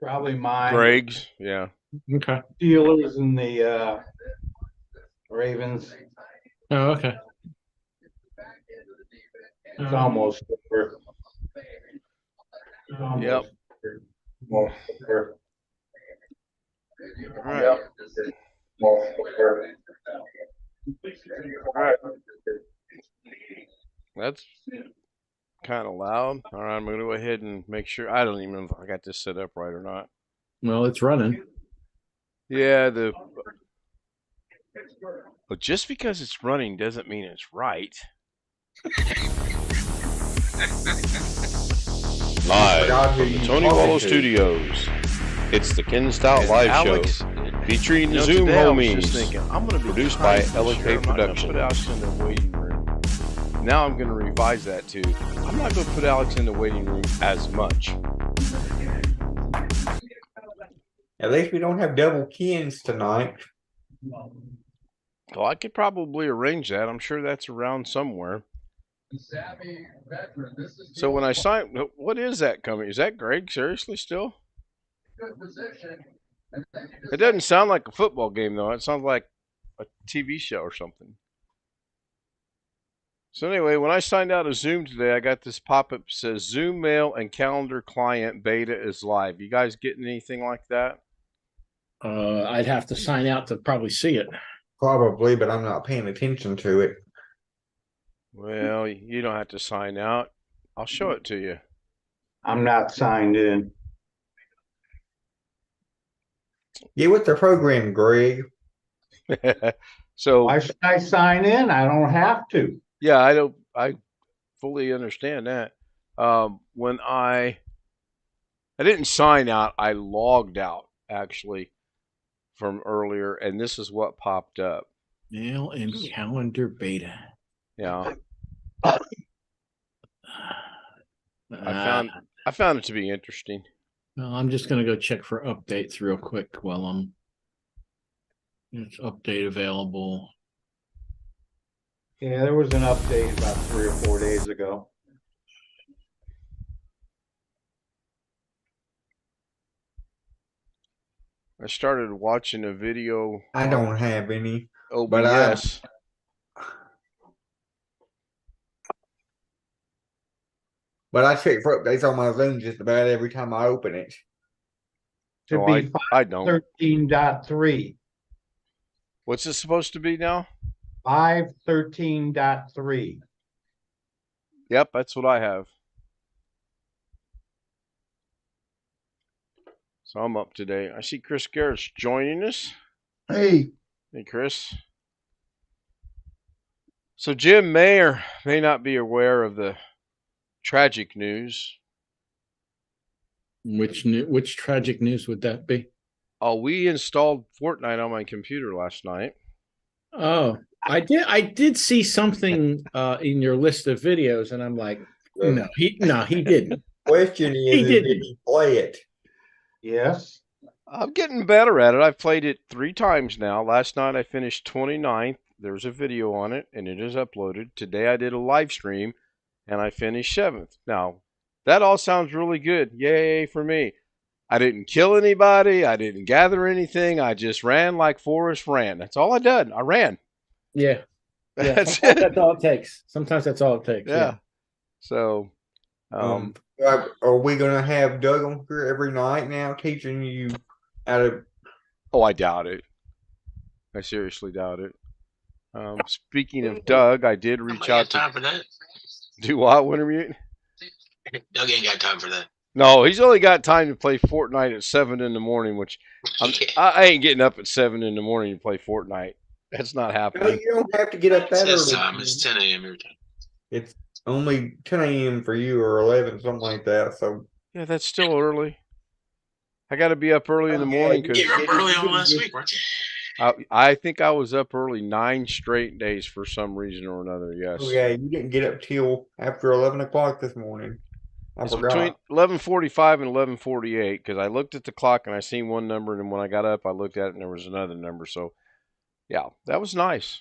Probably mine. Greg's, yeah. Okay. Steelers and the Ravens. Oh, okay. It's almost over. Yep. Almost over. All right. All right. That's kind of loud. All right, I'm going to go ahead and make sure. I don't even know if I got this set up right or not. Well, it's running. Yeah, but just because it's running doesn't mean it's right. Live from the Tony Wallo Studios, it's the Ken Stout Live Alex, Show featuring the Zoom homies, produced by LFA Production. Put Alex in the waiting room. Now I'm going to revise that too. I'm not going to put Alex in the waiting room as much. At least we don't have double Kens tonight. Well, I could probably arrange that. I'm sure that's around somewhere. So when I sign, what is that coming? Is that Greg? Seriously, still? It doesn't sound like a football game, though. It sounds like a TV show or something. So anyway, when I signed out of Zoom today, I got this pop-up that says Zoom Mail and Calendar Client Beta is live. You guys getting anything like that? I'd have to sign out to probably see it. Probably, but I'm not paying attention to it. Well, you don't have to sign out. I'll show it to you. I'm not signed in. Get with the program, Greg. So why should I sign in? I don't have to. Yeah, I fully understand that. When I didn't sign out, I logged out actually from earlier, and this is what popped up. Mail and calendar beta. Yeah. I found it to be interesting. Well, I'm just going to go check for updates real quick while it's update available. Yeah, there was an update about 3 or 4 days ago. I started watching a video. I don't have any. OBS. But I check for updates on my Zoom just about every time I open it. To be I don't. 513.3. What's this supposed to be now? 513.3. Yep, that's what I have. So I'm up today. I see Chris Garrett's joining us. Hey. Hey, Chris. So Jim may or may not be aware of the tragic news. Which tragic news would that be? Oh, we installed Fortnite on my computer last night. Oh, I did see something in your list of videos, and I'm like, no, he didn't. Question is, did he play it? Yes. I'm getting better at it. I've played it 3 times now. Last night I finished 29th. There's a video on it, and it is uploaded. Today I did a live stream, and I finished 7th. Now, that all sounds really good. Yay for me. I didn't kill anybody. I didn't gather anything. I just ran like Forrest ran. That's all I did. I ran. Yeah. That's it. That's all it takes. Sometimes that's all it takes. Yeah. So, are we going to have Doug on here every night now teaching you how to? Oh, I doubt it. I seriously doubt it. Speaking of Doug, I did reach out to. Time for that. Do what, Wintermute? Doug ain't got time for that. No, he's only got time to play Fortnite at 7 in the morning, which I ain't getting up at 7 in the morning to play Fortnite. That's not happening. No, you don't have to get up that It's early. time. It's 10 a.m. your time. It's only 10 a.m. for you or 11, something like that. So Yeah, that's still early. I got to be up early in the morning because You were up early on last week, weren't you? I think I was up early 9 straight days for some reason or another. Yes. oh, yeah, you didn't get up till after 11 o'clock this morning. I It's forgot. between 11:45 and 11:48 because I looked at the clock and I seen one number, and then when I got up, I looked at it and there was another number. So, yeah, that was nice.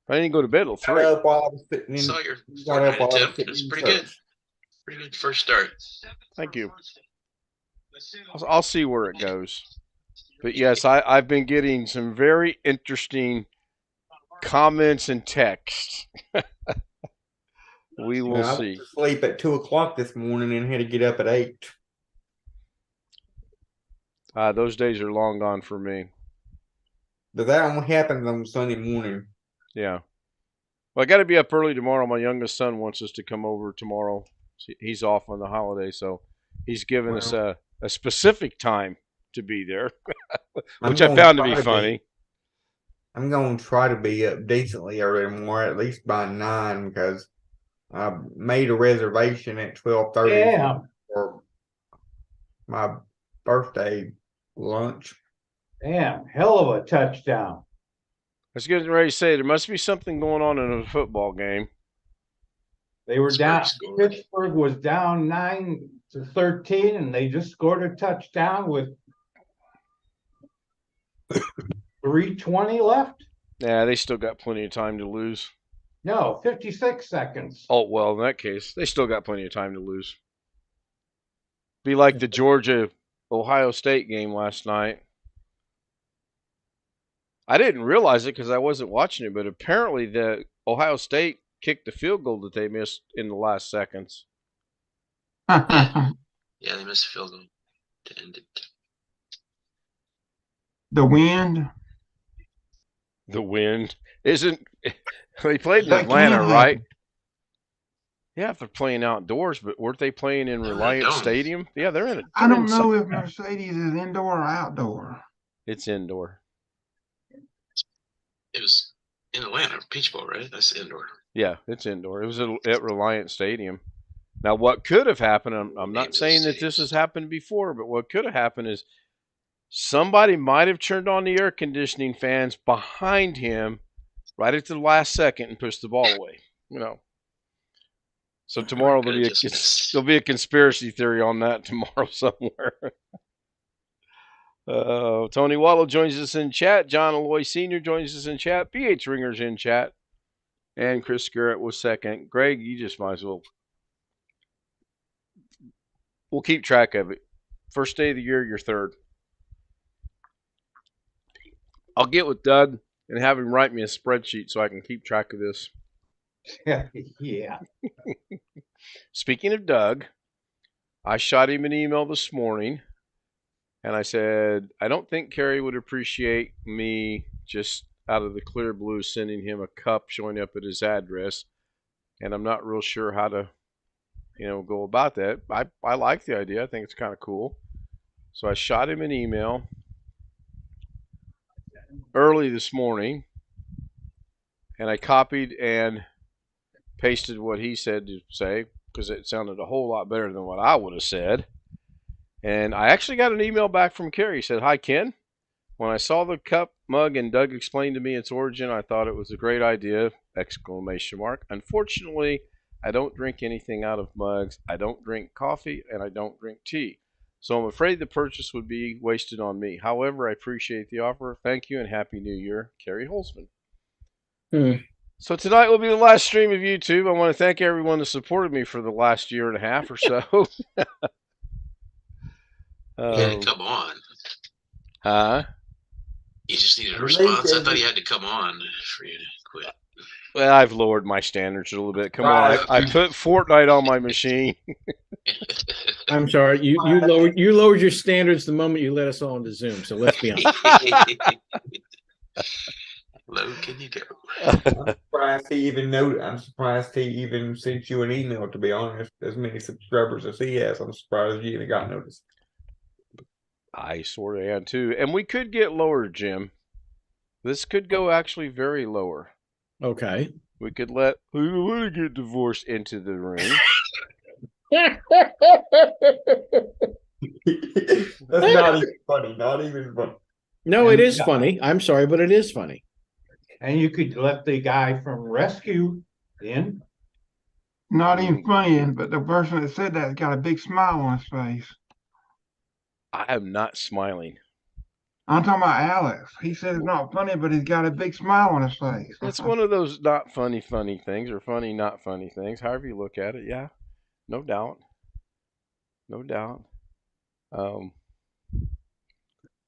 I didn't go to bed till 3. Got up while I was sitting in. Saw your got up Fortnite while I was attempt. sitting It was in pretty good. church. Pretty good first start. Thank you. I'll see where it goes. But yes, I've been getting some very interesting comments and texts. We will I see. went to sleep at 2 o'clock this morning and had to get up at 8. Those days are long gone for me. But that only happens on Sunday morning. Yeah. Well, I got to be up early tomorrow. My youngest son wants us to come over tomorrow. He's off on the holiday, so he's given us a specific time to be there, which I found to be funny. I'm going to try to be up decently early tomorrow, at least by 9, because I made a reservation at 12:30 Yeah, for my birthday lunch. damn, hell of a touchdown. I was getting ready to say there must be something going on in a football game. They were down, Pittsburgh scored. Pittsburgh was down 9-13, and they just scored a touchdown with 3:20 left. Yeah, they still got plenty of time to lose. No, 56 seconds. Oh, well, in that case, they still got plenty of time to lose. Be like the Georgia-Ohio State game last night. I didn't realize it because I wasn't watching it, but apparently the Ohio State kicked the field goal that they missed in the last seconds. Yeah, they missed a field goal to end it. The wind. The wind isn't. They played in That Atlanta, can right? happen. Yeah, if they're playing outdoors, but weren't they playing in Yeah, Reliant dome. Stadium? Yeah, they're in it. I don't know if Mercedes is indoor or outdoor. It's indoor. It was in Atlanta, Peach Bowl, right? That's indoor. Yeah, it's indoor. It was at Reliant Stadium. Now, what could have happened, I'm not saying that this has happened before, but what could have happened is somebody might have turned on the air conditioning fans behind him right at the last second and pushed the ball away. So tomorrow there'll be a conspiracy theory on that tomorrow somewhere. Tony Waddle joins us in chat. John Alloy Sr. joins us in chat. BH Ringer's in chat. And Chris Garrett was second. Greg, you just might as well. We'll keep track of it. First day of the year, you're third. I'll get with Doug and have him write me a spreadsheet so I can keep track of this. Yeah. Speaking of Doug, I shot him an email this morning. And I said, I don't think Kerry would appreciate me just out of the clear blue sending him a cup showing up at his address. And I'm not real sure how to, go about that. I like the idea. I think it's kind of cool. So I shot him an email early this morning. And I copied and pasted what he said to say because it sounded a whole lot better than what I would have said. And I actually got an email back from Kerry. He said, "Hi, Ken. When I saw the cup mug and Doug explained to me its origin, I thought it was a great idea!" Unfortunately, I don't drink anything out of mugs. I don't drink coffee, and I don't drink tea. So I'm afraid the purchase would be wasted on me. However, I appreciate the offer. Thank you, and Happy New Year, Kerry Holzman. So tonight will be the last stream of YouTube. I want to thank everyone that supported me for the last year and a half or so. You had to come on. Huh? You just needed a response. I thought you had to come on for you to quit. Well, I've lowered my standards a little bit. Come on, I put Fortnite on my machine. I'm sorry, you lowered your standards the moment you let us all into Zoom. So let's be honest. Low can you go? I'm surprised he even sent you an email, to be honest. As many subscribers as he has, I'm surprised you even got noticed. I sort of am too. And we could get lower, Jim. This could go actually very lower. Okay. We could let who want to get divorced into the room. That's not even funny. Not even funny. No, it is funny. I'm sorry, but it is funny. And you could let the guy from Rescue in. Not even funny, but the person that said that got a big smile on his face. I am not smiling. I'm talking about Alex. He said it's not funny, but he's got a big smile on his face. It's one of those not funny things or funny not funny things. However you look at it, yeah. No doubt. No doubt. I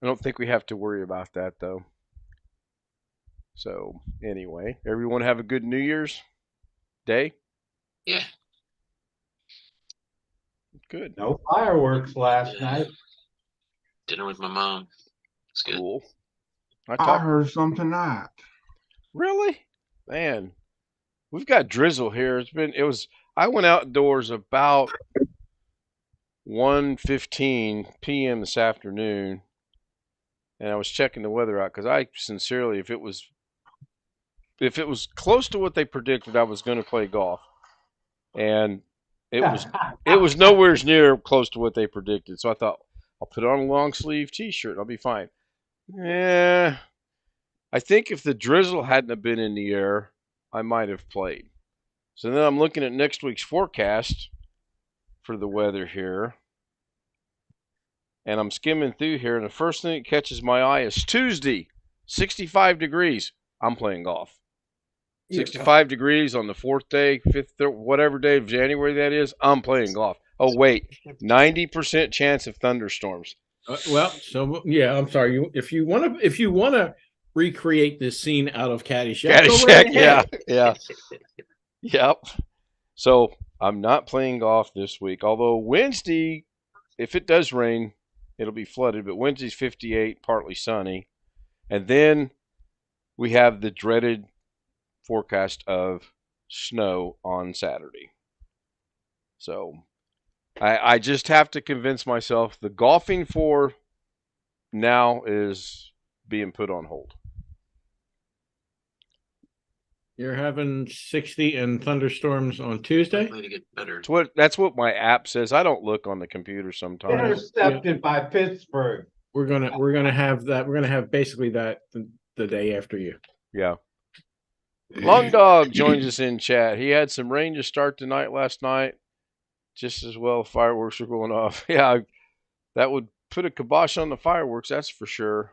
don't think we have to worry about that though. So anyway, everyone have a good New Year's Day. Yeah. Good. No fireworks last night. Dinner with my mom. It's good. Cool. I heard some tonight. Really? Man, we've got drizzle here. I went outdoors about 1:15 p.m. this afternoon, and I was checking the weather out because I sincerely, if it was close to what they predicted, I was going to play golf, and it was nowhere near close to what they predicted. So I thought I'll put on a long sleeve T-shirt, I'll be fine. Yeah, I think if the drizzle hadn't have been in the air, I might have played. So then I'm looking at next week's forecast for the weather here. And I'm skimming through here, and the first thing that catches my eye is Tuesday, 65 degrees. I'm playing golf. 65 degrees on the 4th day, 5th, whatever day of January that is, I'm playing golf. Oh, wait, 90% chance of thunderstorms. Well, so yeah, I'm sorry. If you want to recreate this scene out of Caddyshack, go right ahead. yeah. Yep. So I'm not playing golf this week, although Wednesday, if it does rain, it'll be flooded, but Wednesday's 58, partly sunny. And then we have the dreaded forecast of snow on Saturday. So I just have to convince myself the golfing for now is being put on hold. You're having 60 and thunderstorms on Tuesday? Likely to get better. That's what my app says. I don't look on the computer sometimes. Intercepted by Pittsburgh. We're gonna have that. We're gonna have basically that the day after you. Yeah. Long Dog joins us in chat. He had some rain to start the night last night. Just as well, fireworks were going off. Yeah, that would put a kibosh on the fireworks, that's for sure.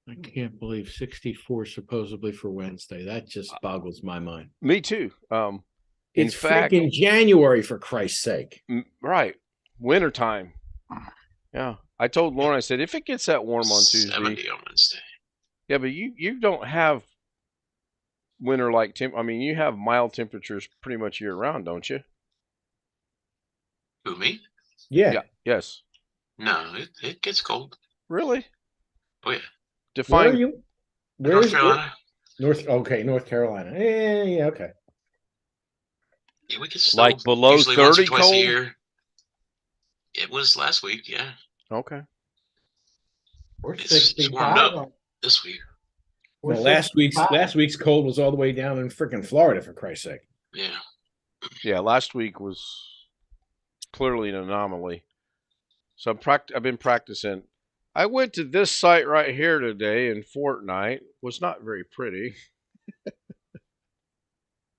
I can't believe 64 supposedly for Wednesday. That just boggles my mind. Me too. It's freaking January, for Christ's sake. Right. Wintertime. Yeah. I told Lauren, I said, if it gets that warm on Tuesday. 70 on Wednesday. Yeah, but you don't have winter-like temp. I mean, you have mild temperatures pretty much year-round, don't you? Who, me? Yeah. Yes. No, it gets cold. Really? Oh, yeah. Define. Where are you? North Carolina. North Carolina. Yeah, okay. Yeah, we get snow Like below usually once or 30 twice cold? a year. It was last week, yeah. Okay. We're It's 65 warmed up on- this week. we're Well, 65. last week's cold was all the way down in freaking Florida, for Christ's sake. Yeah. Yeah, last week was clearly an anomaly. So I've been practicing. I went to this site right here today in Fortnite. Was not very pretty.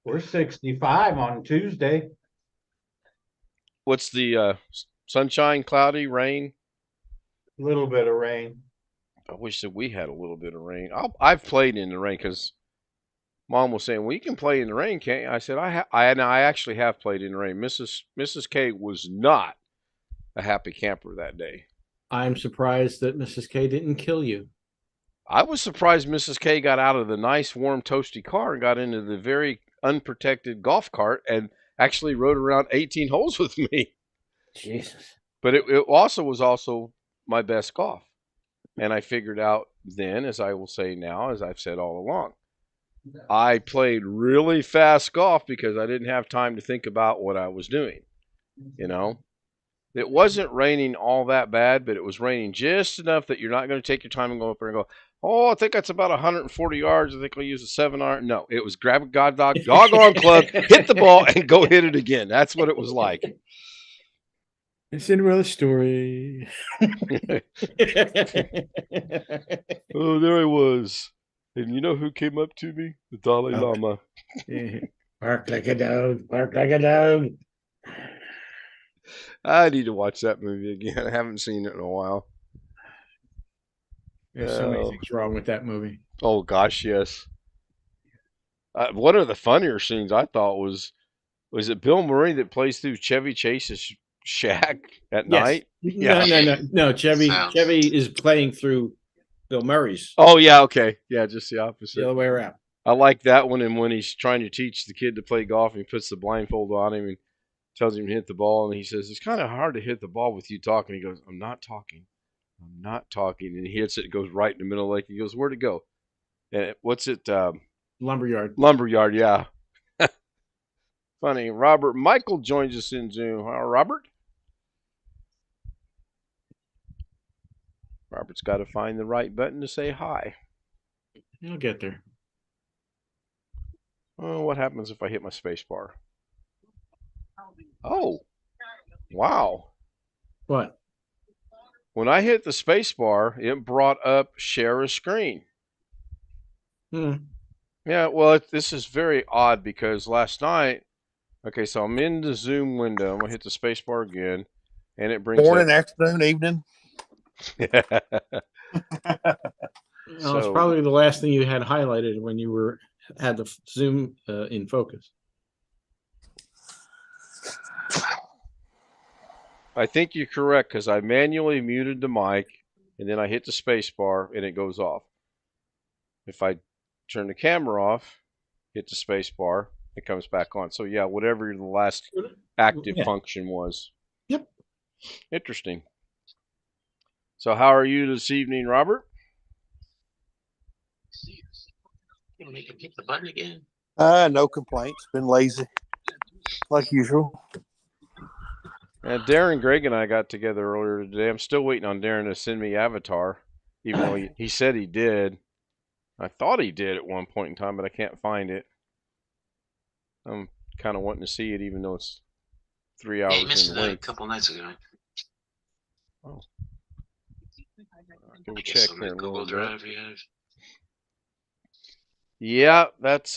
We're 65 on Tuesday. What's the sunshine, cloudy, rain? A little bit of rain. I wish that we had a little bit of rain. I've played in the rain because Mom was saying, "Well, you can play in the rain, can't you?" I said, I actually have played in the rain. Mrs. K was not a happy camper that day. I'm surprised that Mrs. K didn't kill you. I was surprised Mrs. K got out of the nice, warm, toasty car and got into the very unprotected golf cart and actually rode around 18 holes with me. Jesus. But it also was my best golf. And I figured out then, as I will say now, as I've said all along, I played really fast golf because I didn't have time to think about what I was doing. You know, it wasn't raining all that bad, but it was raining just enough that you're not going to take your time and go up there and go, oh, I think that's about 140 yards. I think I'll use a 7-iron. No, it was grab a doggone club, hit the ball, and go hit it again. That's what it was like. It's Cinderella story. Oh, there I was. And you know who came up to me? The Dalai Lama. Bark like a dog. Bark like a dog. I need to watch that movie again. I haven't seen it in a while. There's so many things wrong with that movie. Oh, gosh, yes. One of the funnier scenes I thought was it Bill Murray that plays through Chevy Chase's Shaq at Yes. night. No. Chevy Sounds- is playing through Bill Murray's Oh yeah, okay, yeah, just the the opposite. other way around. I like that one, and when he's trying to teach the kid to play golf, and he puts the blindfold on him and tells him to hit the ball, and he says, "It's kind of hard to hit the ball with you talking." He goes, "I'm not talking. I'm not talking." And he hits it, it goes right in the middle of the lake. He goes, "Where'd it go?" And what's it? Lumberyard. Lumberyard, yeah. Funny. Robert Michael joins us in Zoom. Hi, Robert. Robert's got to find the right button to say hi. You'll get there. Oh, what happens if I hit my space bar? Oh, wow. What? When I hit the space bar, it brought up share a screen. Hmm. Yeah, well, this is very odd because last night, okay, so I'm in the Zoom window. I'm going to hit the space bar again, and it brings Morning, up... afternoon, evening. Well, it's probably the last thing you had highlighted when you had the Zoom in focus. I think you're correct because I manually muted the mic, and then I hit the space bar, and it goes off. If I turn the camera off, hit the space bar, it comes back on. So yeah, whatever the last active function was. Yep. Interesting. So how are you this evening, Robert? You make him hit the button again. No complaints. Been lazy, like usual. Darren, Greg, and I got together earlier today. I'm still waiting on Darren to send me Avatar, even though he said he did. I thought he did at one point in time, but I can't find it. I'm kind of wanting to see it, even though it's 3 hours Yeah, he missed in it a length. couple nights ago. Oh. Go I check guess on here the in a Google little bit. Drive you have. Yeah, that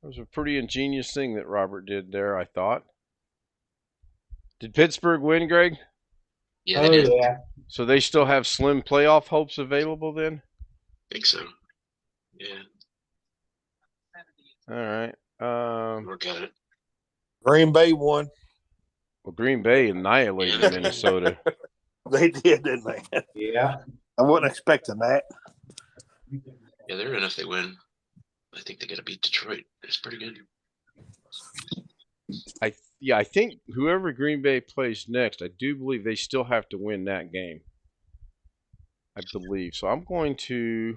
was a pretty ingenious thing that Robert did there, I thought. Did Pittsburgh win, Greg? Yeah, they did. yeah. So they still have slim playoff hopes available then? Think so. Yeah, All right. work at it. Green Bay won. Well, Green Bay annihilated Yeah. Minnesota. They did, didn't they? Yeah. I wasn't expecting that. Yeah, they're in if they win. I think they got to beat Detroit. It's pretty good. I think whoever Green Bay plays next, I do believe they still have to win that game. I believe. So I'm going to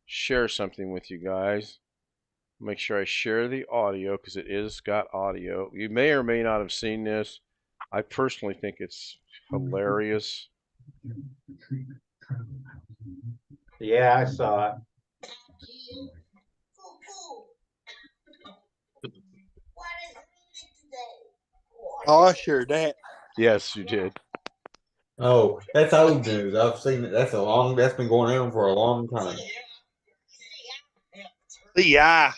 share something with you guys. Make sure I share the audio because it is got audio. You may or may not have seen this. I personally think it's hilarious. Yeah, I saw it. Oh, I sure that. Yes, you did. Oh, that's old news. I've seen it. That's been going on for a long time. Yeah.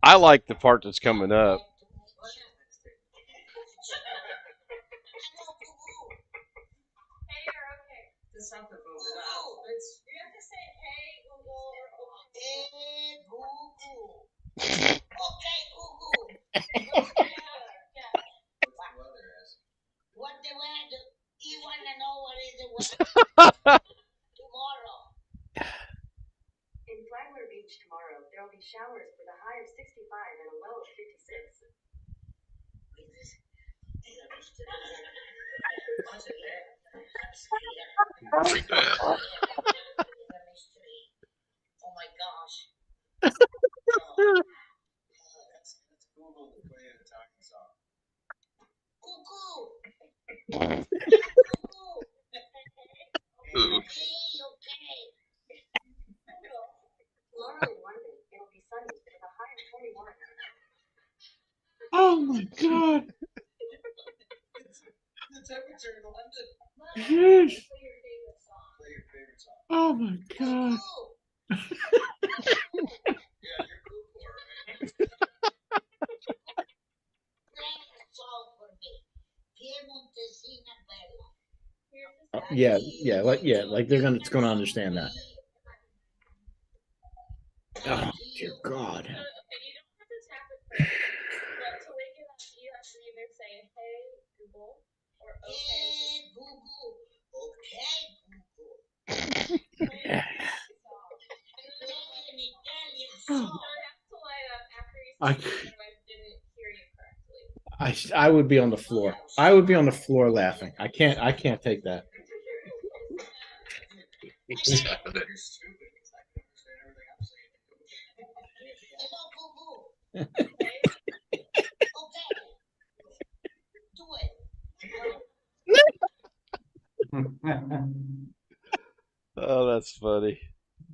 I like the part that's coming up. What the weather? You want to know what is the weather tomorrow? In Flagler Beach tomorrow, there will be showers with a high of 65 and a low of 56. Freak out. Oh my gosh. Cuckoo. Ooh. Okay. Tomorrow in London, it will be sunny with a high of 21. Oh my God. The temperature in London. Yes. Play your favorite song. Play your favorite song. Oh my God. Yeah, you're cuckoo, right? Play a song for me. Piemontesina Bella. Like it's gonna understand that. Oh dear God. Okay, you don't have to tap it first, but to wake it up, you have to either say, hey, Google, I I would be on the floor. I would be on the floor laughing. I can't take that. He's tapping it. Hello, boo boo. Okay. Do it. Oh, that's funny.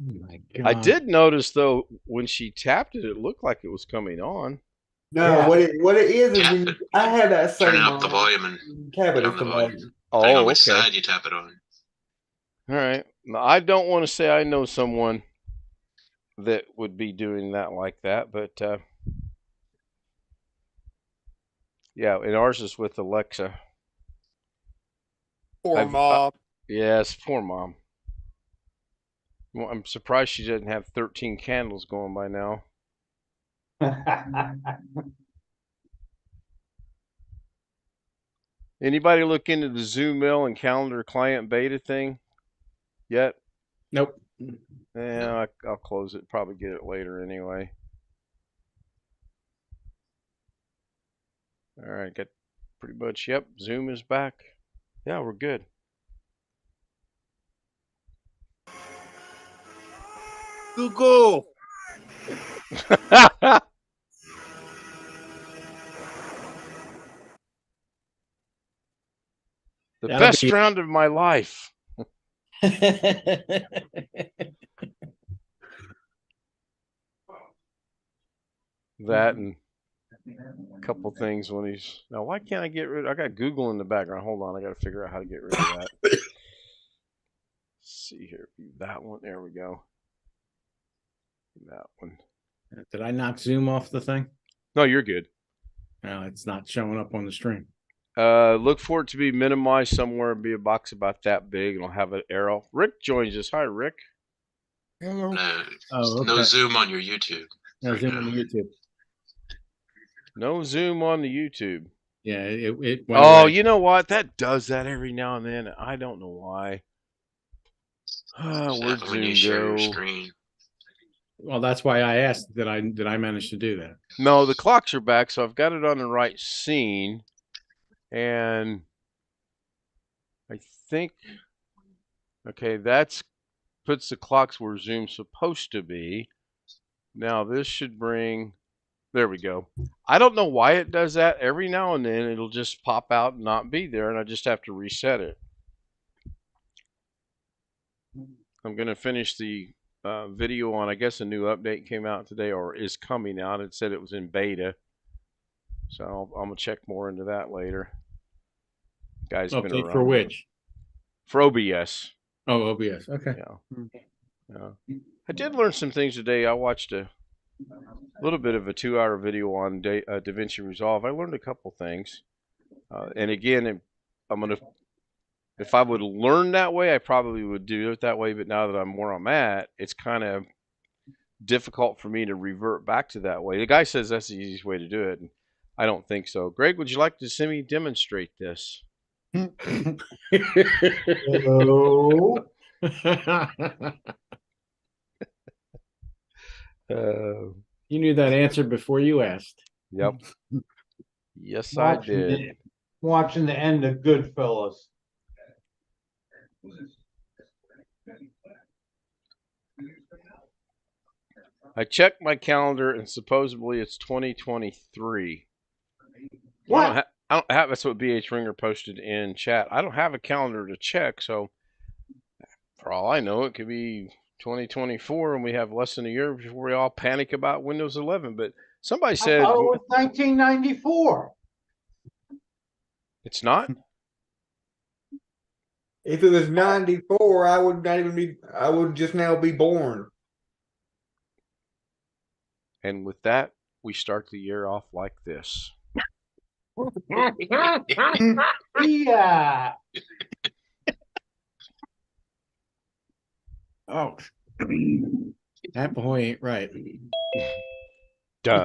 Oh my I God. did notice though when she tapped it, it looked like it was coming on. No, Yeah. what it is Tap when it. I have that same Turning up the volume and tap it down is the volume. the Depending on Oh, which okay. side you tap it on. All right. Now, I don't want to say I know someone that would be doing that like that, but yeah, and ours is with Alexa. Poor mom. Yes, poor mom. Well, I'm surprised she doesn't have 13 candles going by now. Anybody look into the Zoom mail and calendar client beta thing yet? Nope. Yeah, I'll close it. Probably get it later anyway. All right, got pretty much. Yep, Zoom is back. Yeah, we're good. Google. The That'll best be- round of my life. That and a couple things when he's now. Why can't I get rid? I got Google in the background. Hold on, I got to figure out how to get rid of that. Let's see here, that one. There we go. That one. Did I not zoom off the thing? No, you're good. No, it's not showing up on the stream. Look for it to be minimized somewhere and be a box about that big, and I'll have an arrow. Rick joins us. Hi, Rick. Hello. No, Oh, no okay. zoom on your YouTube. No, right zoom now. on the YouTube. No Zoom on the YouTube. Yeah, it went Oh, away. you know what? That does that every now and then. I don't know why. Just Where'd happen when you Zoom share your go? screen. Well, that's why I asked. Did I manage to do that? No, the clocks are back, so I've got it on the right scene. And I think, okay, that's puts the clocks where Zoom's supposed to be. Now this should bring, there we go. I don't know why it does that. Every now and then it'll just pop out and not be there, and I just have to reset it. I'm going to finish the video on, I guess a new update came out today or is coming out. It said it was in beta. So I'm going to check more into that later. Guys been Update around. for which? For OBS. Oh, OBS. Okay. Yeah. I did learn some things today. I watched a little bit of a 2-hour video on DaVinci Resolve. I learned a couple things. And again, I'm going to, if I would learn that way, I probably would do it that way. But now that I'm where I'm at, it's kind of difficult for me to revert back to that way. The guy says that's the easiest way to do it. And I don't think so. Greg, would you like to see me demonstrate this? Hello. You knew that answer before you asked. Yep. Yes, I did. Watching the end of Goodfellas. I checked my calendar and supposedly it's 2023. What? I don't have, that's what BH Ringer posted in chat. I don't have a calendar to check, so for all I know, it could be 2024 and we have less than a year before we all panic about Windows 11. But somebody I said thought it was 1994. it's not. If it was 94, I would not even be. I would just now be born. And with that, we start the year off like this. Yeah. Oh, that boy ain't right. Duh.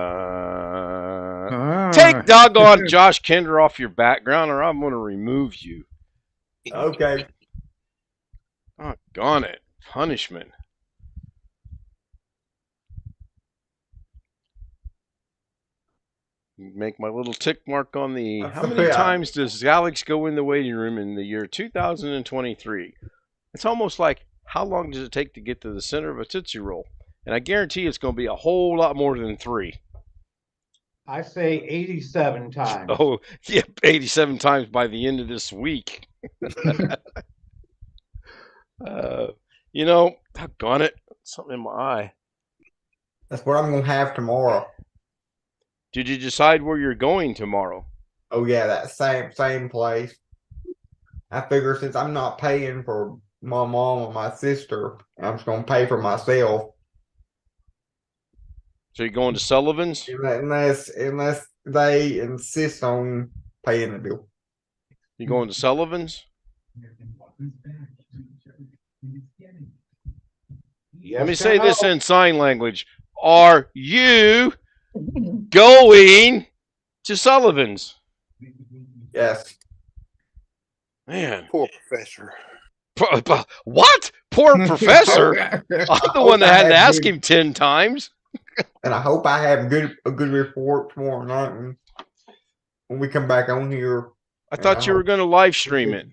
Take doggone Josh Kinder off your background or I'm going to remove you. Okay. Doggone it. Punishment. Make my little tick mark on the. That's How the many way times does Alex go in the waiting room in the year 2023? It's almost like how long does it take to get to the center of a Tootsie Roll? And I guarantee it's going to be a whole lot more than 3. I say 87 times. Oh, yeah, 87 times by the end of this week. Doggone it. Something in my eye. That's what I'm gonna have tomorrow. Did you decide where you're going tomorrow? Oh yeah, that same place. I figure since I'm not paying for my mom or my sister, I'm just gonna pay for myself. So you're going to Sullivan's? Unless they insist on paying the bill. You going to Sullivan's? Yes Let me or say no? this in sign language. Are you going to Sullivan's? Yes. Man. Poor professor. What? Poor professor? I'm the one that had to ask him 10 times. And I hope I have a good report tomorrow night when we come back on here. I thought you were going to live stream it.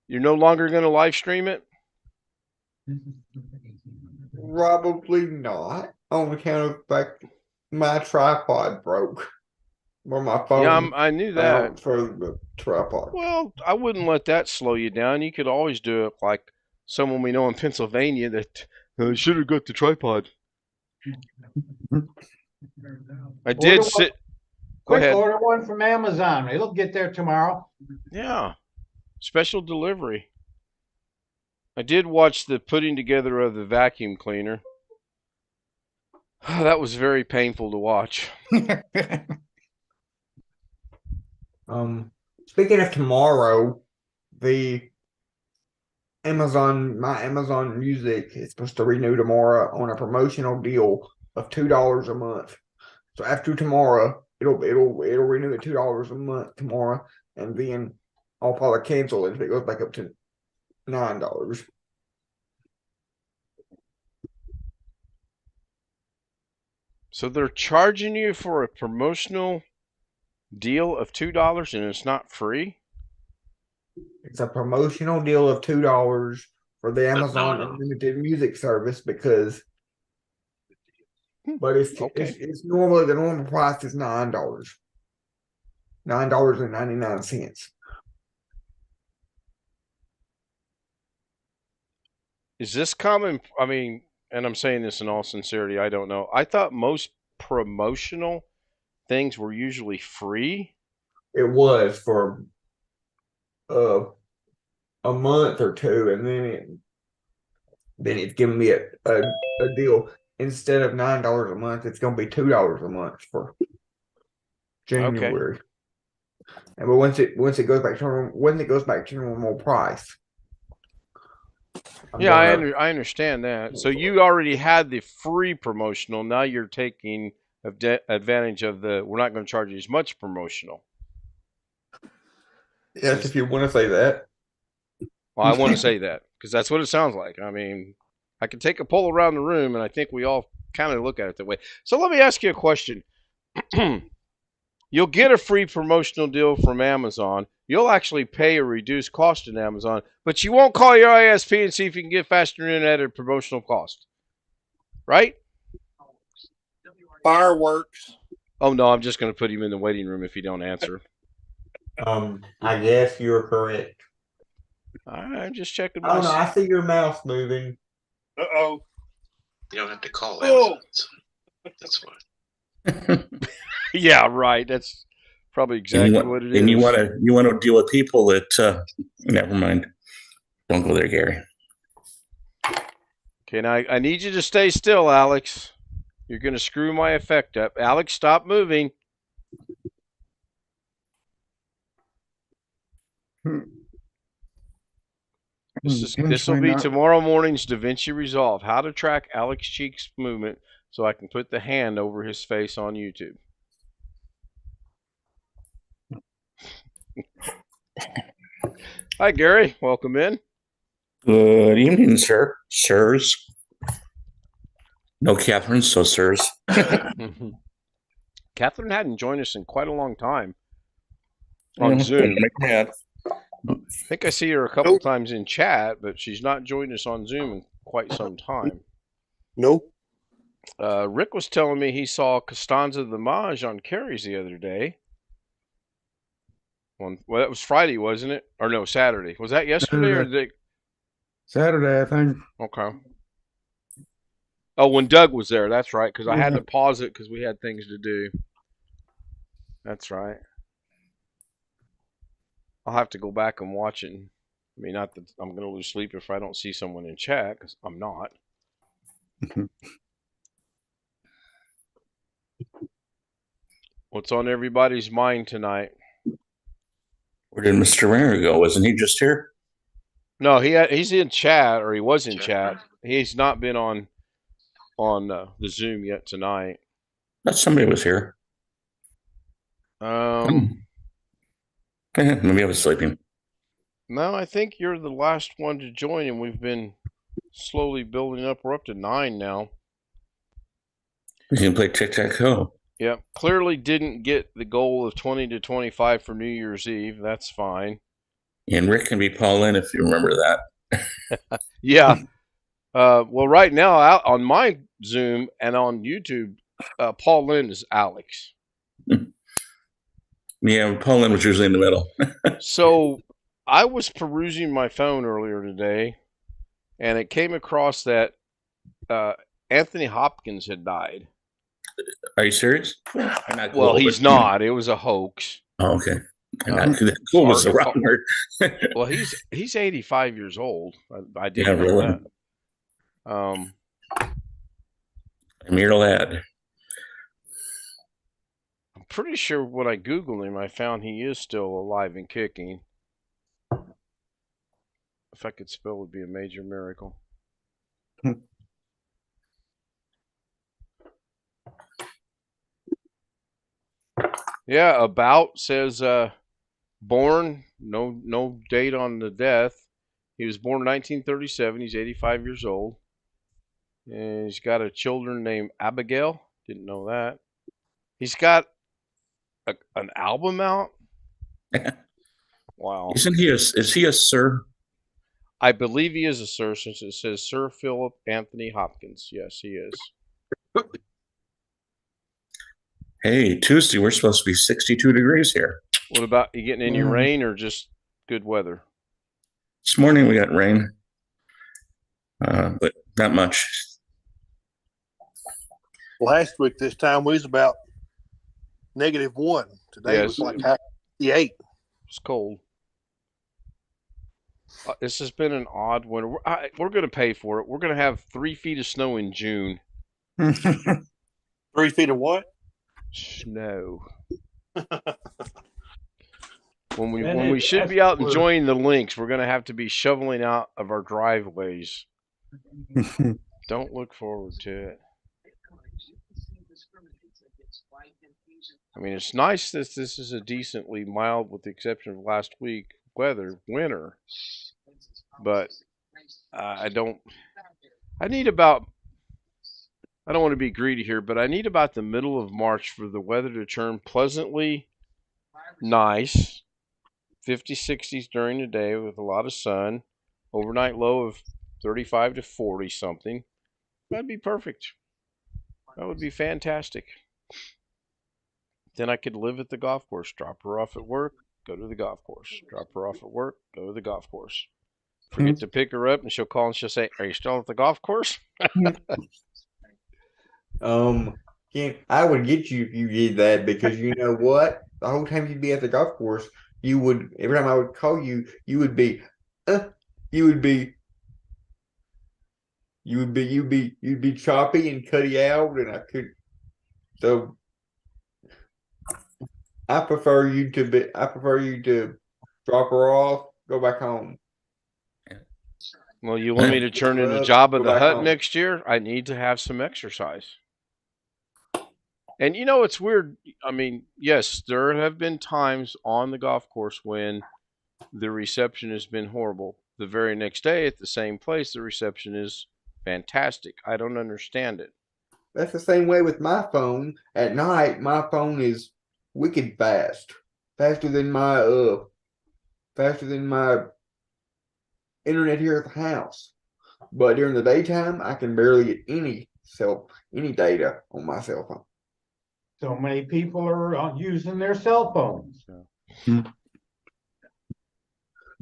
You're no longer going to live stream it? Probably not. On account of the fact my tripod broke. Or my phone. Yeah, I knew that. For the tripod. Well, I wouldn't let that slow you down. You could always do it like someone we know in Pennsylvania that should have got the tripod. I did sit. Go Quick ahead. order one from Amazon. It'll get there tomorrow. Yeah. Special delivery. I did watch the putting together of the vacuum cleaner. That was very painful to watch. Speaking of tomorrow, my Amazon Music is supposed to renew tomorrow on a promotional deal of $2 a month. So after tomorrow, it'll renew at $2 a month tomorrow, and then I'll probably cancel it if it goes back up to $9. So they're charging you for a promotional deal of $2 and it's not free? It's a promotional deal of $2 for the Amazon Unlimited Music service because, but it's normally the normal price is $9.99. Is this common? I mean, and I'm saying this in all sincerity, I don't know. I thought most promotional things were usually free. It was for a month or two, and then it's giving me a deal. Instead of $9 a month, it's going to be $2 a month for January. Okay. And but once it goes back to normal price. I understand that. So you already had the free promotional. Now you're taking advantage of we're not going to charge you as much promotional. Yes, if you want to say that. Well, I want to say that because that's what it sounds like. I mean, I can take a poll around the room, and I think we all kind of look at it that way. So let me ask you a question. You'll get a free promotional deal from Amazon. You'll actually pay a reduced cost in Amazon, but you won't call your ISP and see if you can get faster internet at a promotional cost. Right? Fireworks. Oh, no, I'm just going to put him in the waiting room if you don't answer. I guess you're correct. I'm just checking. Oh, no, I see your mouse moving. Uh-oh. You don't have to call Amazon. That's why. Yeah, right. That's probably exactly what it is. And you want to deal with people that never mind. Don't go there, Gary. Okay, now I need you to stay still, Alex. You're going to screw my effect up. Alex, stop moving. This will be tomorrow morning's DaVinci Resolve. How to track Alex Cheek's movement so I can put the hand over his face on YouTube. Hi, Gary. Welcome in. Good evening, sir. Sirs. No Catherine, so sirs. Catherine hadn't joined us in quite a long time Yeah, on Zoom. make me mad. I think I see her a couple times in chat, but she's not joined us on Zoom in quite some time. Nope. Rick was telling me he saw Costanza the Maj on Carrie's the other day. Well, that was Friday, wasn't it? Or no, Saturday. Was that yesterday or did Saturday, I think. Okay. Oh, when Doug was there, that's right, because I had to pause it because we had things to do. That's right. I'll have to go back and watch it. I mean, not that I'm going to lose sleep if I don't see someone in chat, because I'm not. What's on everybody's mind tonight? Where did Mr. Ringer go? Wasn't he just here? No, he's in chat, or he was in chat. He's not been on the Zoom yet tonight. Thought somebody was here. Maybe I was sleeping. No, I think you're the last one to join, and we've been slowly building up. We're up to 9 now. We can play tic-tac-toe. Yep. Clearly didn't get the goal of 20 to 25 for New Year's Eve. That's fine. And Rick can be Paul Lynn if you remember that. Yeah. Well, right now, out on my Zoom and on YouTube, Paul Lynn is Alex. Yeah, Paul Lynn was usually in the middle. So I was perusing my phone earlier today, and it came across that Anthony Hopkins had died. Are you serious? Well, he's not. It was a hoax. Oh, okay. Cool was the wrong word. Well, he's 85 years old. I didn't know really. that. I'm here to lad. I'm pretty sure when I Googled him, I found he is still alive and kicking. If I could spell, it would be a major miracle. Yeah, about says born, no date on the death. He was born in 1937. He's 85 years old. And he's got a children named Abigail. Didn't know that. He's got an album out. Wow. Is he a sir? I believe he is a sir, since it says Sir Philip Anthony Hopkins. Yes, he is. Hey, Tuesday, we're supposed to be 62 degrees here. What about you getting any rain or just good weather? This morning we got rain, but not much. Last week this time we was about -1. Today it was like 8. It's cold. This has been an odd winter. We're going to pay for it. We're going to have 3 feet of snow in June. 3 feet of what? Snow. When we should be out enjoying the links, we're going to have to be shoveling out of our driveways. Don't look forward to it. I mean, it's nice that this is a decently mild, with the exception of last week, winter. But I don't want to be greedy here, but I need about the middle of March for the weather to turn pleasantly nice. 50s, 60s during the day with a lot of sun. Overnight low of 35 to 40 something. That'd be perfect. That would be fantastic. Then I could live at the golf course, drop her off at work, go to the golf course. Drop her off at work, go to the golf course. Forget to pick her up, and she'll call and she'll say, "Are you still at the golf course?" Ken, I would get you if you did that, because you know what? The whole time you'd be at the golf course, you would, every time I would call you, you'd be choppy and cutty out, and I could. So I prefer you to drop her off, go back home. Well, you want me to turn in a job of the Hut next year? I need to have some exercise. And you know, it's weird. I mean, yes, there have been times on the golf course when the reception has been horrible. The very next day at the same place, the reception is fantastic. I don't understand it. That's the same way with my phone. At night, my phone is wicked fast, faster than my internet here at the house. But during the daytime, I can barely get any data on my cell phone. So many people are using their cell phones.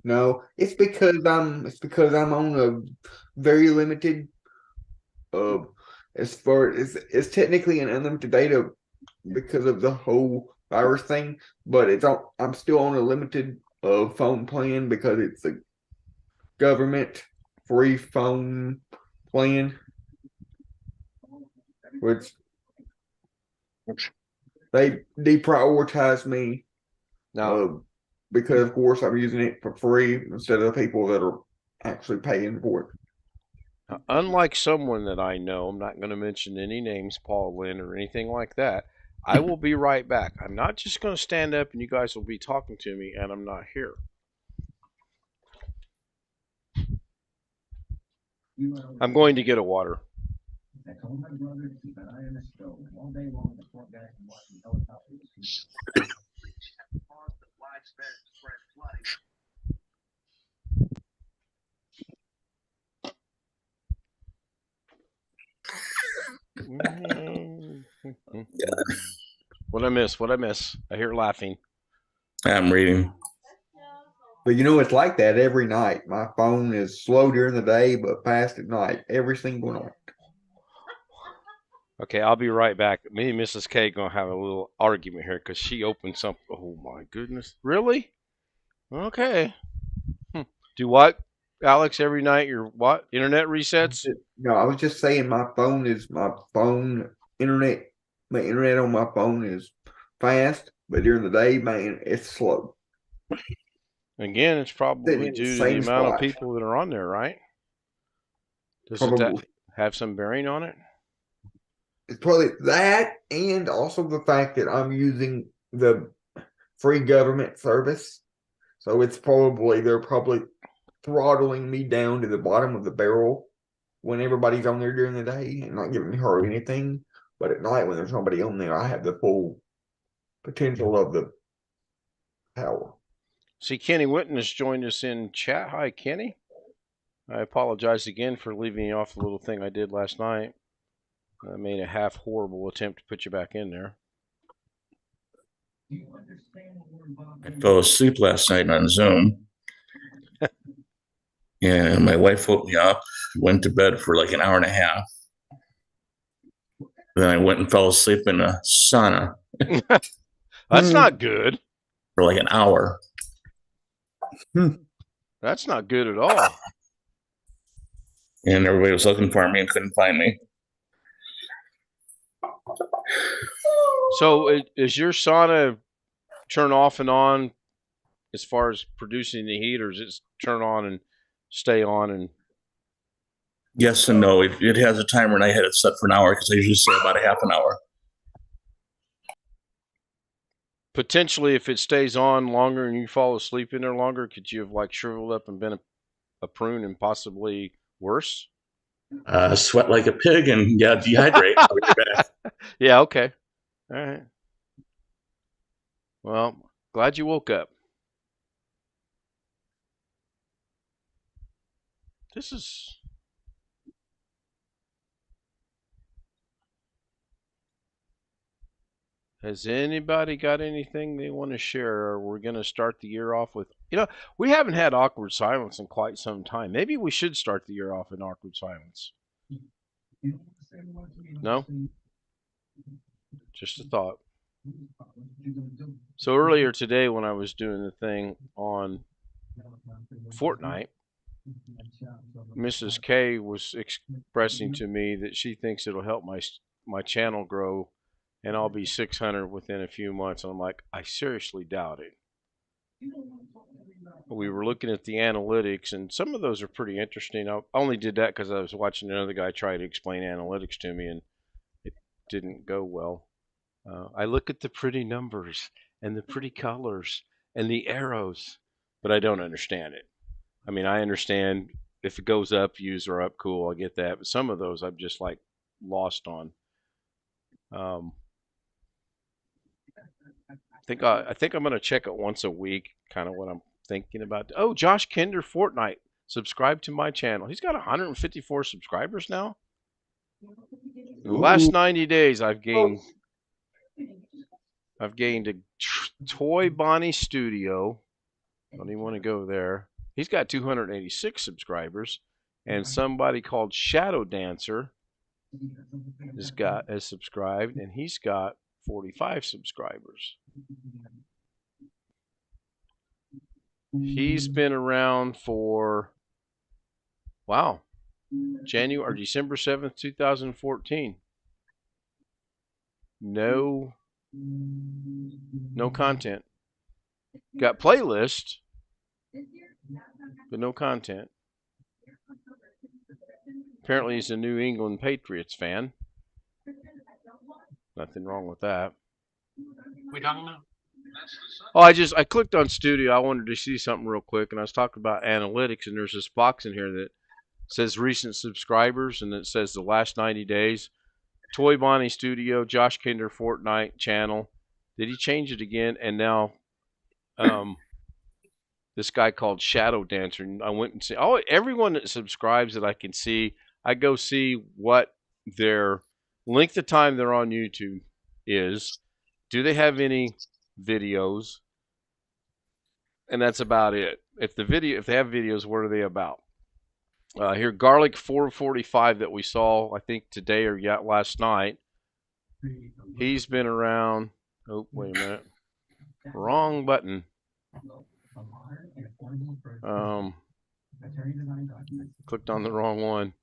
No, it's because I'm on a very limited as far as it's technically an unlimited data because of the whole virus thing, but I'm still on a limited phone plan because it's a government free phone plan, which they deprioritize me Now, because of course I'm using it for free instead of the people that are actually paying for it. unlike someone that I know, I'm not going to mention any names, Paul Lynn or anything like that. I will be right back. I'm not just going to stand up and you guys will be talking to me and I'm not here. I'm going to get a water. What I miss? What I miss? I hear laughing. I'm reading. But it's like that every night. My phone is slow during the day, but fast at night, every single night. Okay, I'll be right back. Me and Mrs. K gonna have a little argument here because she opened something. Oh my goodness! Really? Okay. Do what, Alex? Every night your what? Internet resets? No, I was just saying my internet. My internet on my phone is fast, but during the day, man, it's slow. Again, it's probably due to the amount of people that are on there, right? Does it have some bearing on it? It's probably that, and also the fact that I'm using the free government service. So they're probably throttling me down to the bottom of the barrel when everybody's on there during the day and not giving me hardly anything. But at night, when there's nobody on there, I have the full potential of the power. See, Kenny Witten has joined us in chat. Hi, Kenny. I apologize again for leaving you off the little thing I did last night. I made a half horrible attempt to put you back in there. I fell asleep last night on Zoom. And my wife woke me up, went to bed for like an hour and a half. Then I went and fell asleep in a sauna. That's not good. For like an hour. That's not good at all. And everybody was looking for me and couldn't find me. So is your sauna turn off and on as far as producing the heat, or is it turn on and stay on? And yes and no. It has a timer, and I had it set for an hour because I usually say about a half an hour. Potentially, if it stays on longer and you fall asleep in there longer, could you have like shriveled up and been a prune and possibly worse? Sweat like a pig and dehydrate. Yeah, okay. All right. Well, glad you woke up. This is... Has anybody got anything they want to share? Or we're going to start the year off with... we haven't had awkward silence in quite some time. Maybe we should start the year off in awkward silence. No? Just a thought. So earlier today when I was doing the thing on Fortnite, Mrs. K was expressing to me that she thinks it'll help my channel grow and I'll be 600 within a few months. And I'm like, I seriously doubt it. We were looking at the analytics, and some of those are pretty interesting. I only did that because I was watching another guy try to explain analytics to me, and it didn't go well. I look at the pretty numbers and the pretty colors and the arrows, but I don't understand it. I mean, I understand if it goes up, views are up, cool, I get that. But some of those I'm just like lost on. I think I'm gonna check it once a week. Kind of what I'm thinking about. Oh, Josh Kinder Fortnite subscribe to my channel. He's got 154 subscribers now. In the last 90 days, I've gained a Toy Bonnie Studio. Don't even want to go there. He's got 286 subscribers, and somebody called Shadow Dancer has subscribed, and he's got 45 subscribers. He's been around for January or December 7th, 2014. No content. Got playlist, but no content. Apparently he's a New England Patriots fan. Nothing wrong with that. We talking about? Oh, I clicked on Studio. I wanted to see something real quick, and I was talking about analytics, and there's this box in here that says recent subscribers, and it says the last 90 days. Toy Bonnie Studio, Josh Kinder Fortnite channel. Did he change it again? And now this guy called Shadow Dancer. And I went and see everyone that subscribes that I can see. I go see what their length of time they're on YouTube is. Do they have any videos? And that's about it. If they have videos, what are they about? Here, Garlic 445 that we saw, I think today or last night. He's been around. Oh, wait a minute. Wrong button. Clicked on the wrong one.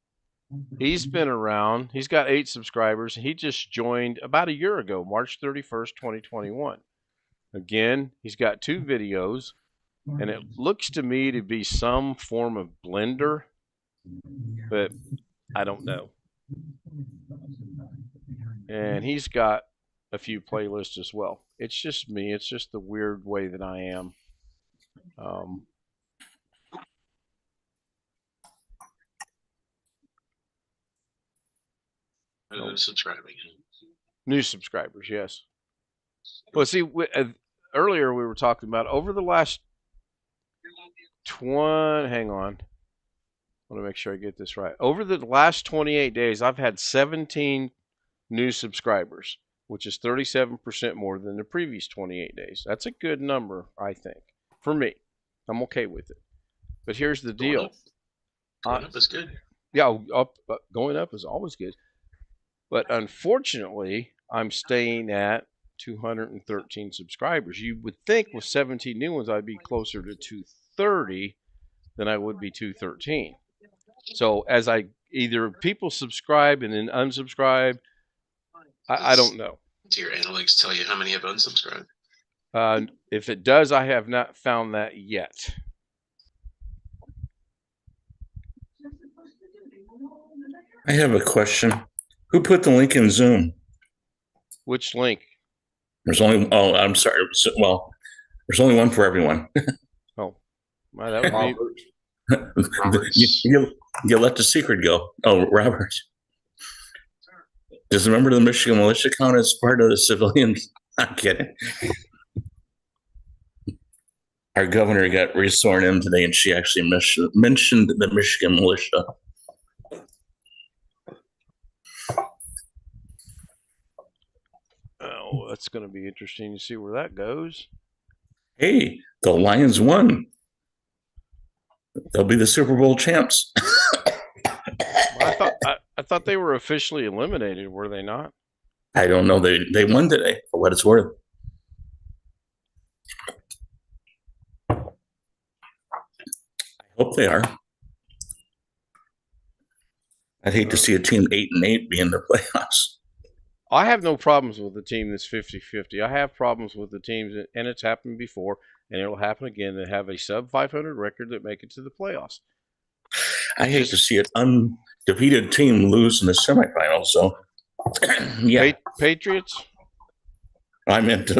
He's been around. He's got 8 subscribers. He just joined about a year ago, March 31st, 2021. Again, he's got 2 videos, and it looks to me to be some form of blender, but I don't know. And he's got a few playlists as well. It's just me. It's just the weird way that I am. Subscribing. New subscribers, yes. Well, see, earlier we were talking about over the last hang on. I want to make sure I get this right. Over the last 28 days, I've had 17 new subscribers, which is 37% more than the previous 28 days. That's a good number, I think. For me, I'm okay with it. But here's the deal. Going up is good. Yeah, going up is always good. But unfortunately, I'm staying at 213 subscribers. You would think with 17 new ones, I'd be closer to 230 than I would be 213. So as either people subscribe and then unsubscribe, I don't know. Do your analytics tell you how many have unsubscribed? If it does, I have not found that yet. I have a question. Who put the link in Zoom? Which link? There's only. Oh, I'm sorry. Well, there's only one for everyone. Oh, well, that would be. you let the secret go. Oh, Robert. Does a member of the Michigan militia count as part of the civilians? I'm kidding. Our governor got re-sworn in today, and she actually mentioned the Michigan militia. Oh, that's going to be interesting to see where that goes. Hey, the Lions won. They'll be the Super Bowl champs. I thought they were officially eliminated, were they not? I don't know. They won today, for what it's worth. I hope they are. I'd hate to see a team 8-8 be in the playoffs. I have no problems with the team that's 50-50. I have problems with the teams, and it's happened before, and it'll happen again, that have a sub-500 record that make it to the playoffs. I hate to see an undefeated team lose in the semifinals, so yeah. Patriots? I meant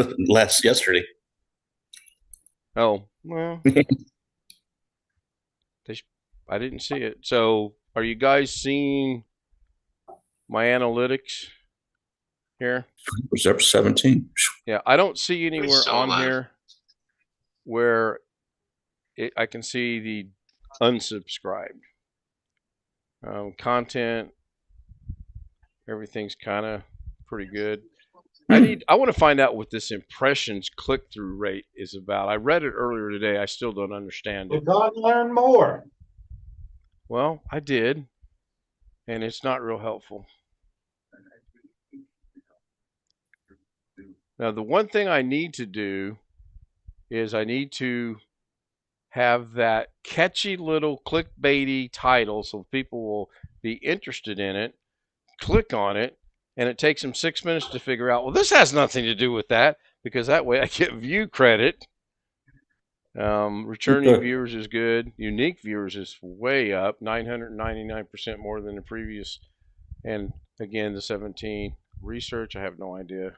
yesterday. Oh, well. I didn't see it. So, are you guys seeing my analytics? here. Was up 17. Yeah, I don't see anywhere still on alive. here where I can see the unsubscribed. Content, everything's kind of pretty good. I want to find out what this impressions click-through rate is about. I read it earlier today. I still don't understand We're it. going to learn more. Well, I did, and it's not real helpful. Now, the one thing I need to do is I need to have that catchy little clickbaity title so people will be interested in it, click on it, and it takes them 6 minutes to figure out, well, this has nothing to do with that, because that way I get view credit. Returning viewers is good. Unique viewers is way up, 999% more than the previous. And again, the 17. Research, I have no idea.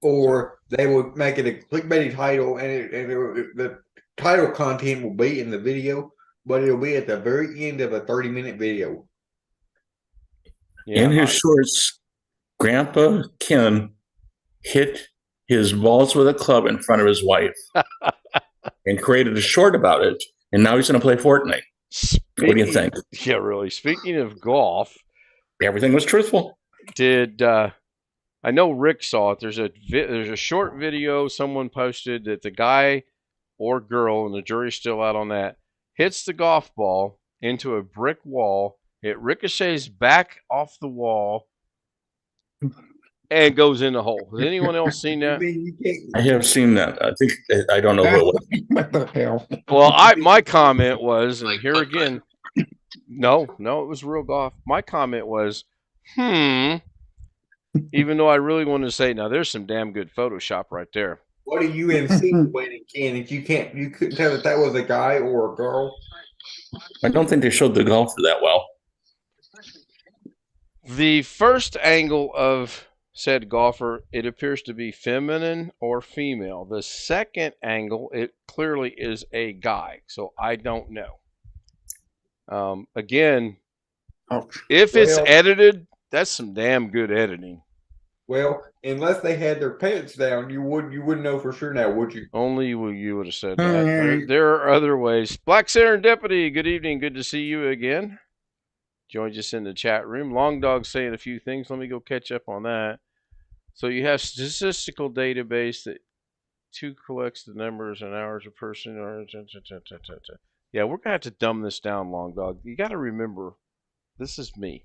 Or they would make it a clickbaity title, and the title content will be in the video, but it'll be at the very end of a 30-minute video. Yeah, In his shorts, Grandpa Ken hit his balls with a club in front of his wife and created a short about it, and now he's going to play Fortnite. What do you think? Yeah, really. Speaking of golf, everything was truthful. Did I know Rick saw it? There's a short video someone posted that the guy or girl, and the jury's still out on that, hits the golf ball into a brick wall. It ricochets back off the wall and goes in the hole. Has anyone else seen that? I have seen that. I don't know who it was. What the hell? Well, my comment was, and here again, no, it was real golf. My comment was, even though I really wanted to say, now there's some damn good Photoshop right there. What are you insinuating, Ken? If you couldn't tell that was a guy or a girl? I don't think they showed the golfer that well. The first angle of said golfer, it appears to be feminine or female. The second angle, it clearly is a guy. So I don't know. Again, if it's edited, that's some damn good editing. Well, unless they had their pants down, you wouldn't know for sure now, would you? Only you would have said that. There are other ways. Black Serendipity, good evening. Good to see you again. Joined us in the chat room. Long Dog saying a few things. Let me go catch up on that. So you have statistical database that collects the numbers and hours a person. Yeah, we're going to have to dumb this down, Long Dog. You got to remember, this is me.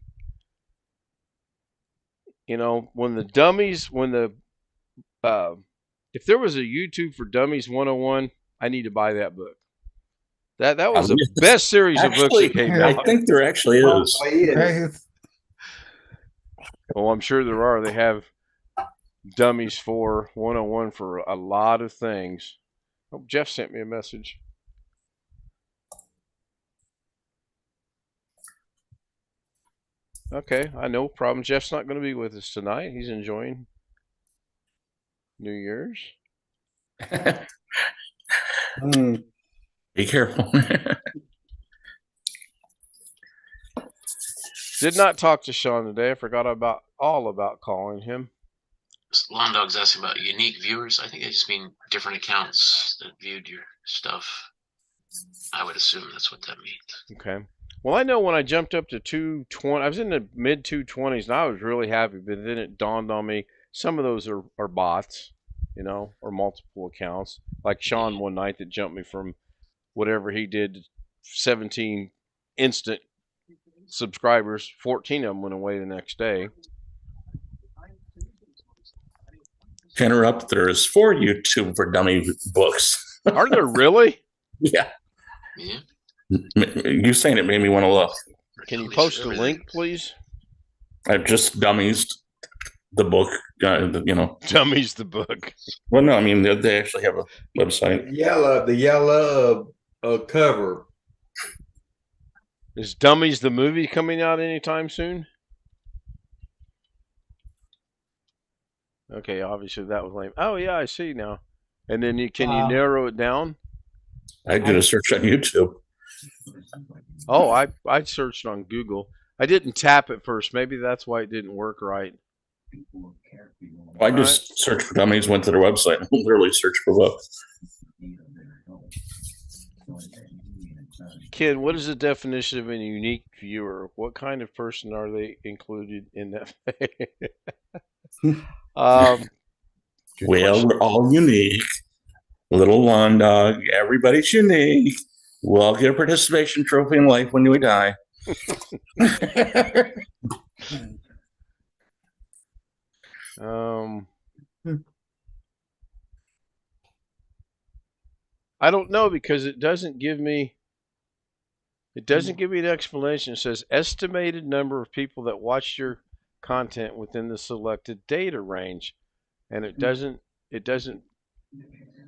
You know, if there was a YouTube for Dummies 101, I need to buy that book. That was the best series of books that came out. I think there actually is. Well, I'm sure there are. They have Dummies for 101 for a lot of things. Oh, Jeff sent me a message. Okay, I know problem. Jeff's not going to be with us tonight. He's enjoying New Year's. Be careful. Did not talk to Sean today. I forgot all about calling him. Long Dog's asking about unique viewers. I think they just mean different accounts that viewed your stuff. I would assume that's what that means. Okay. Well, I know when I jumped up to 220, I was in the mid 220s, and I was really happy. But then it dawned on me, some of those are bots, you know, or multiple accounts. Like Sean one night that jumped me from whatever he did, 17 instant subscribers, 14 of them went away the next day. To interrupt, there's 4 YouTube for dummy books. Are there really? Yeah. Yeah. You saying it made me want to look. Can you post a link, please? I've just dummies the book, you know. Dummies the book. Well, no, I mean, they actually have a website. The yellow cover. Is Dummies the movie coming out anytime soon? Okay, obviously that was lame. Oh, yeah, I see now. And then can you narrow it down? I did a search on YouTube. Oh, I searched on Google. I didn't tap it first. Maybe that's why it didn't work right. I just searched for dummies, went to their website, and literally searched for both. Ken, what is the definition of a unique viewer? What kind of person are they included in that? Good Well, question. we're all unique. Little lawn dog, everybody's unique. We'll all get a participation trophy in life when we die. I don't know because it doesn't give me an explanation. It says estimated number of people that watched your content within the selected data range, and it doesn't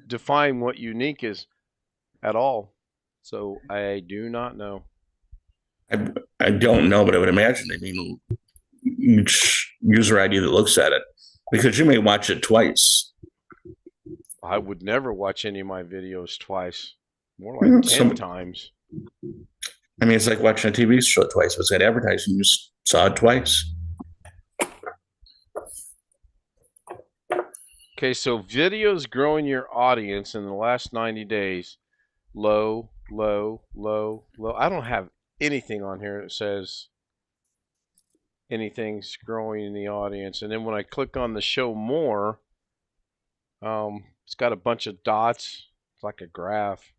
define what unique is at all. So I do not know. I don't know, but I would imagine they mean each user ID that looks at it, because you may watch it twice. I would never watch any of my videos twice. More like 10 times. I mean, it's like watching a TV show twice. If it's got advertising, you just saw it twice. Okay, so videos growing your audience in the last 90 days. Low, low, low, low. I don't have anything on here that says anything's growing in the audience. And then when I click on the show more, it's got a bunch of dots. It's like a graph.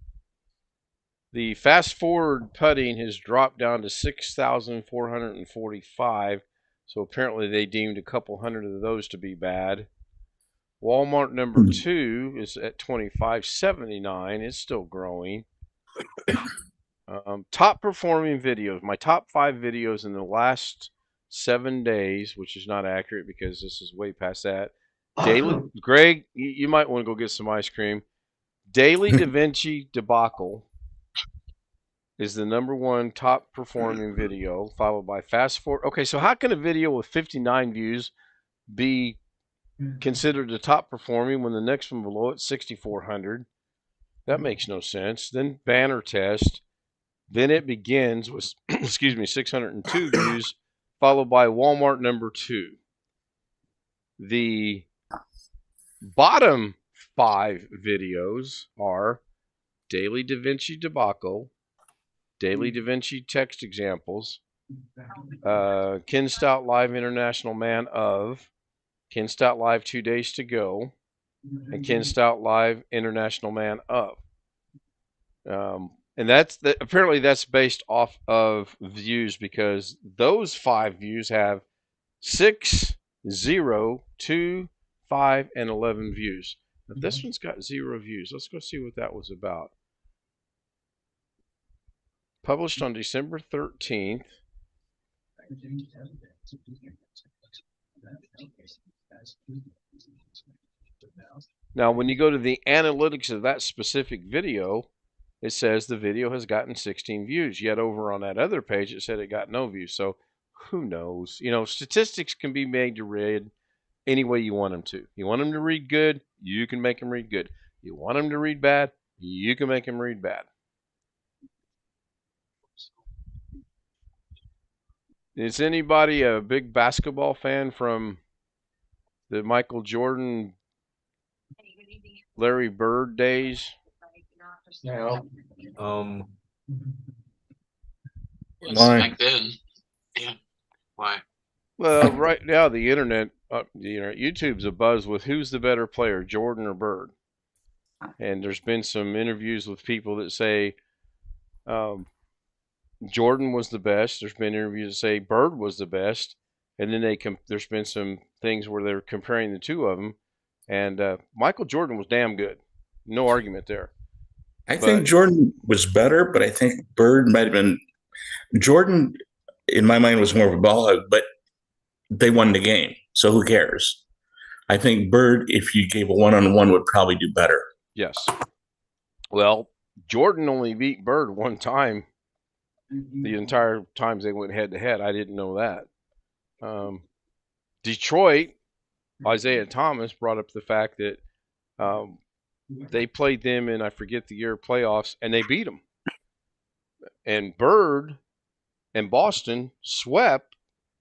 The fast forward putting has dropped down to 6,445. So apparently they deemed a couple hundred of those to be bad. Walmart number 2 is at 2579. It's still growing. Top performing videos. My top 5 videos in the last 7 days, which is not accurate because this is way past that. Daily, Greg, you might want to go get some ice cream. Daily Da Vinci Debacle is the number 1 top performing video, followed by Fast Forward. Okay, so how can a video with 59 views be considered the top performing when the next one below it 6,400? That makes no sense. Then Banner Test. Then It Begins with 602 views, followed by Walmart number 2. The bottom 5 videos are Daily Da Vinci Debacle, Daily Da Vinci Text Examples, Ken Stout Live International Man of, Ken Stout Live 2 Days to Go, and Ken Stout Live International Man of. And apparently that's based off of views, because those 5 views have 6, 0, 2, 5, and 11 views. Now this one's got 0 views. Let's go see what that was about. Published on December 13th. Now, when you go to the analytics of that specific video, it says the video has gotten 16 views. Yet over on that other page, it said it got no views. So who knows? You know, statistics can be made to read any way you want them to. You want them to read good, you can make them read good. You want them to read bad, you can make them read bad. Is anybody a big basketball fan from the Michael Jordan, Larry Bird days? No. Why? Back then, yeah. Why? Well, right now the internet, YouTube's abuzz with who's the better player, Jordan or Bird. And there's been some interviews with people that say Jordan was the best. There's been interviews that say Bird was the best, and then there's been some things where they're comparing the two of them, and Michael Jordan was damn good. No argument there. I think Jordan was better, but I think Bird might have been. Jordan, in my mind, was more of a ball hog, but they won the game, so who cares? I think Bird, if you gave a one-on-one, would probably do better. Yes. Well, Jordan only beat Bird one time. The entire times they went head-to-head. I didn't know that. Detroit, Isaiah Thomas brought up the fact that they played them in, I forget the year, playoffs, and they beat them. And Bird and Boston swept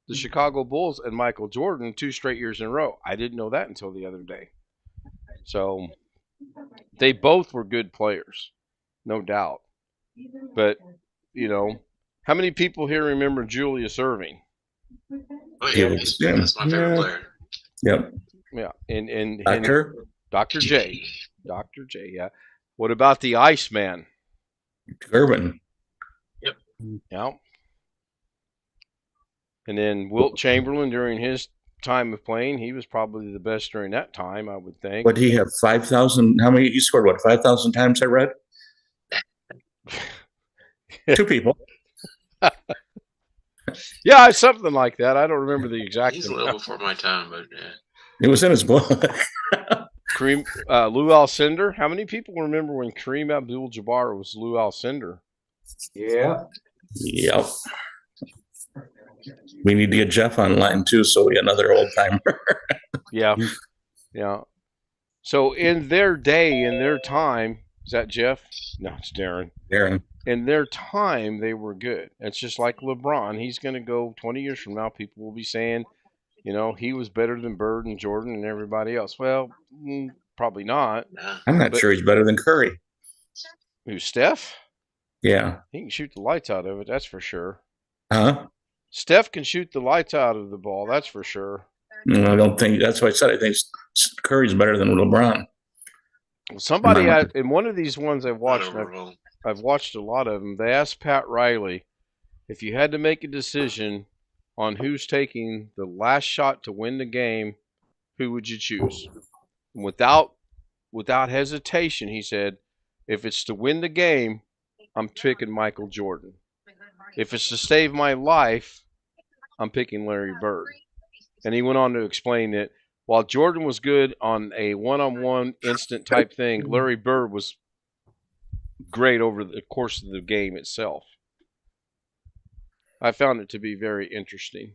the Chicago Bulls and Michael Jordan 2 straight years in a row. I didn't know that until the other day. So they both were good players, no doubt. But, you know, how many people here remember Julius Erving? Oh, yeah, that's my favorite player. Yep. Yeah, and Dr. J. Dr. J, yeah. What about the Iceman? Gervin. Yep. Yeah. And then Wilt Chamberlain during his time of playing, he was probably the best during that time, I would think. What did he have? 5,000? How many? He scored what? 5,000 times? I read. 2 people. Yeah, something like that. I don't remember the exact. He's a little before my time, but yeah. It was in his book. Kareem, Lou Alcindor. How many people remember when Kareem Abdul-Jabbar was Lou Alcindor? Yeah. Yep. We need to get Jeff online too, so we another old timer. Yeah, yeah. So in their day, in their time, is that Jeff? No, it's Darren. Darren. In their time, they were good. It's just like LeBron. He's going to go 20 years from now. People will be saying, you know, he was better than Bird and Jordan and everybody else. Well, probably not. I'm not sure he's better than Curry. Who's Steph? Yeah. He can shoot the lights out of it, that's for sure. Huh? Steph can shoot the lights out of the ball, that's for sure. No, I don't think that's what I said. I think Curry's better than LeBron. Well, somebody in one of these ones I've watched, I've watched a lot of them. They asked Pat Riley if you had to make a decision on who's taking the last shot to win the game, who would you choose? Without hesitation, he said, if it's to win the game, I'm picking Michael Jordan. If it's to save my life, I'm picking Larry Bird. And he went on to explain that while Jordan was good on a one-on-one instant type thing, Larry Bird was great over the course of the game itself. I found it to be very interesting.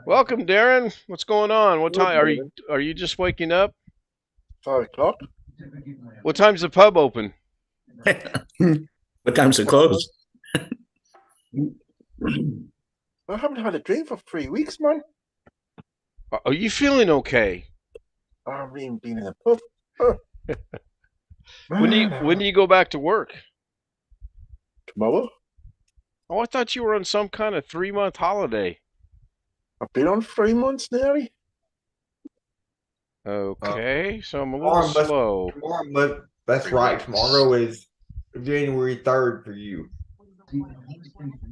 Welcome, Darren. What's going on? What time are you just waking up? 5 o'clock. What time's the pub open? What time's it close? I haven't had a drink for 3 weeks, man. Are you feeling okay? I haven't even been in the pub. When do you go back to work? Tomorrow. Oh, I thought you were on some kind of 3-month holiday. I've been on 3 months nearly. Okay, so I'm a little slow. That's right. Tomorrow is January 3rd for you.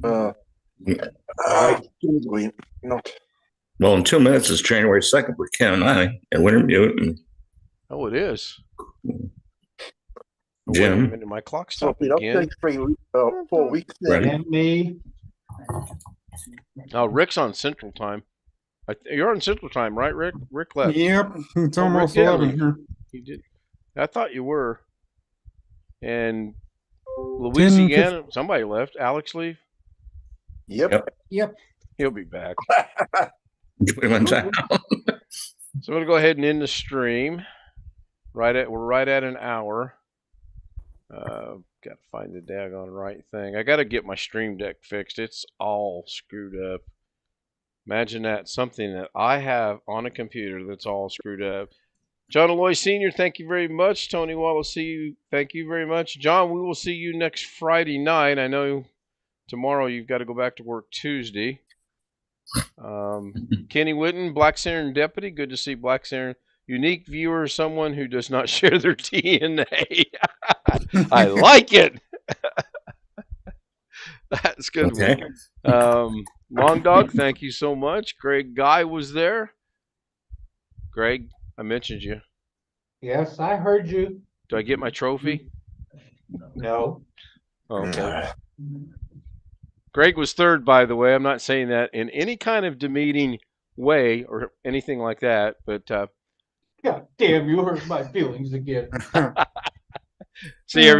Not. Well, in 2 minutes is January 2nd for Ken and I at Winter Mute. Oh, it is. Jim. Wait a minute, my clock stopped again. 4 weeks. Ready? And me. Oh, Rick's on Central Time. You're on Central Time, right, Rick? Rick left. Yep, it's almost 11 here. He did. I thought you were. And Louisiana, somebody left. Alex leave? Yep. He'll be back. Put him on time. So I'm going to go ahead and end the stream. We're right at an hour. Got to find the daggone right thing. I got to get my Stream Deck fixed. It's all screwed up. Imagine that, something that I have on a computer that's all screwed up. John Aloy Sr., thank you very much. Tony Wallace, thank you very much. John, we will see you next Friday night. I know tomorrow you've got to go back to work Tuesday. Kenny Witten, Black Serendipity. Good to see Black Serendipity. Unique viewer, someone who does not share their DNA. I like it. That's good. Okay. Long Dog, thank you so much. Greg Guy was there. Greg, I mentioned you. Yes, I heard you. Do I get my trophy? No. Okay. Greg was third, by the way. I'm not saying that in any kind of demeaning way or anything like that, but God damn, you hurt my feelings again. see you.